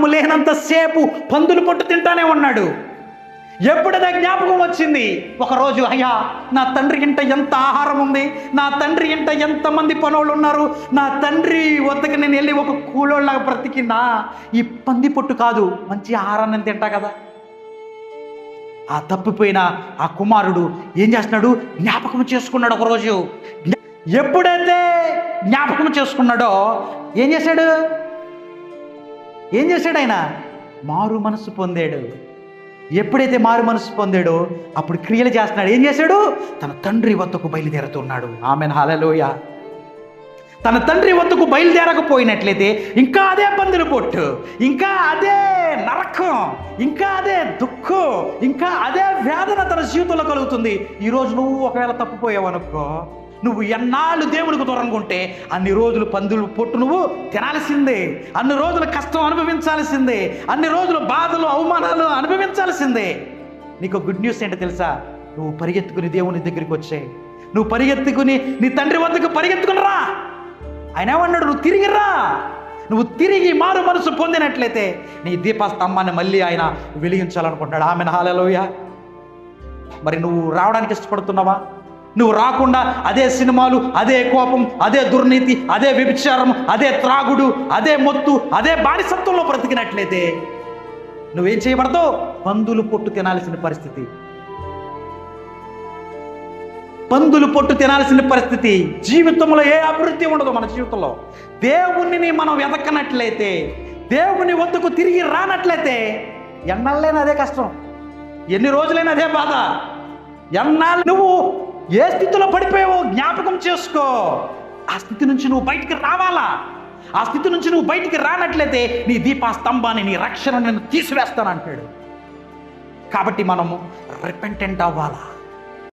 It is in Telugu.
జ్ఞాపకము లేనంతసేపు పందులు పొట్టు తింటానే ఉన్నాడు. ఎప్పుడైతే జ్ఞాపకం వచ్చింది, ఒకరోజు అయ్యా నా తండ్రి ఇంట ఎంత ఆహారం ఉంది, నా తండ్రి ఇంట ఎంతమంది పనులు ఉన్నారు, నా తండ్రి వద్దకు నేను వెళ్ళి ఒక కూలోళ్ళగా బ్రతికినా ఈ పంది పొట్టు కాదు, మంచి ఆహారాన్ని తింటా కదా. ఆ తప్పిపోయిన ఆ కుమారుడు ఏం చేస్తున్నాడు, జ్ఞాపకం చేసుకున్నాడు. ఒకరోజు ఎప్పుడైతే జ్ఞాపకం చేసుకున్నాడో ఏం చేశాడు ఆయన మారు మనసు పొందాడు. ఎప్పుడైతే మారు మనసు పొందాడో అప్పుడు క్రియలు చేస్తున్నాడు. ఏం చేశాడు, తన తండ్రి వద్దకు బయలుదేరుతున్నాడు. Amen hallelujah. తన తండ్రి వద్దకు బయలుదేరకపోయినట్లయితే ఇంకా అదే పందులు పొట్టు, ఇంకా అదే నరకం, ఇంకా అదే దుఃఖం, ఇంకా అదే వేదన తన జీవితంలో కలుగుతుంది. ఈరోజు నువ్వు ఒకవేళ తప్పిపోయావనుకో, నువ్వు ఎన్నాళ్ళు దేవునికి దూరంగా ఉంటే అన్ని రోజులు పందులు పొట్టు నువ్వు తినాల్సిందే, అన్ని రోజులు కష్టం అనుభవించాల్సిందే, అన్ని రోజులు బాధలు అవమానాలు అనుభవించాల్సిందే. నీకు గుడ్ న్యూస్ ఏంటో తెలుసా, నువ్వు పరిగెత్తుకుని దేవుని దగ్గరికి వచ్చాయి, నువ్వు పరిగెత్తుకుని నీ తండ్రి వద్దకు పరిగెత్తుకుని రా. ఆయన ఏమన్నాడు, నువ్వు తిరిగి రా. నువ్వు తిరిగి మారు మనసు పొందినట్లయితే నీ దీపస్తంభాన్ని మళ్ళీ ఆయన వెలిగించాలనుకుంటున్నాడు. Amen hallelujah. మరి నువ్వు రావడానికి ఇష్టపడుతున్నావా? నువ్వు రాకుండా అదే సినిమాలు, అదే కోపం, అదే దుర్నీతి, అదే వ్యభిచారం, అదే త్రాగుడు, అదే మొత్తు, అదే బానిసత్వంలో బ్రతికినట్లయితే నువ్వేం చేయబడతావు, పందులు పొట్టు తినాల్సిన పరిస్థితి. పందులు పొట్టు తినాల్సిన పరిస్థితి. జీవితంలో ఏ అభివృద్ధి ఉండదు మన జీవితంలో. దేవుణ్ణి మనం వెతకనట్లయితే, దేవుని వద్దకు తిరిగి రానట్లయితే ఎన్నాళ్ళైనా అదే కష్టం, ఎన్ని రోజులైనా అదే బాధ. ఎన్నాళ్ళు నువ్వు ఏ స్థితిలో పడిపోయావో జ్ఞాపకం చేసుకో. ఆ స్థితి నుంచి నువ్వు బయటికి రావాలా. ఆ స్థితి నుంచి నువ్వు బయటికి రానట్లయితే నీ దీపస్తంభాన్ని, నీ రక్షణ నేను తీసివేస్తానంటాడు. కాబట్టి మనము రిపెంటెంట్ అవ్వాలా.